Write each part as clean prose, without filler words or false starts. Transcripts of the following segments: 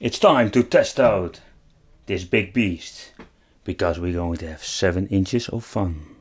It's time to test out this big beast, because we're going to have 7 inches of fun.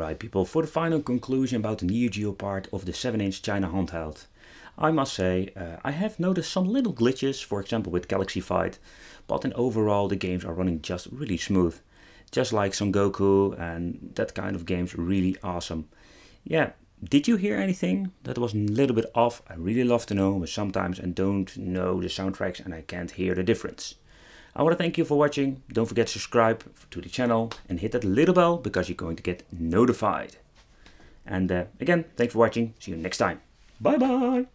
Alright people, for the final conclusion about the NeoGeo part of the 7-inch China handheld. I must say, I have noticed some little glitches, for example with Galaxy Fight, but in overall the games are running just really smooth. Just like Son Goku and that kind of games, really awesome. Yeah, did you hear anything that was a little bit off? I really love to know, but sometimes I don't know the soundtracks and I can't hear the difference. I want to thank you for watching. Don't forget to subscribe to the channel and hit that little bell because you're going to get notified. And again, thanks for watching. See you next time. Bye bye.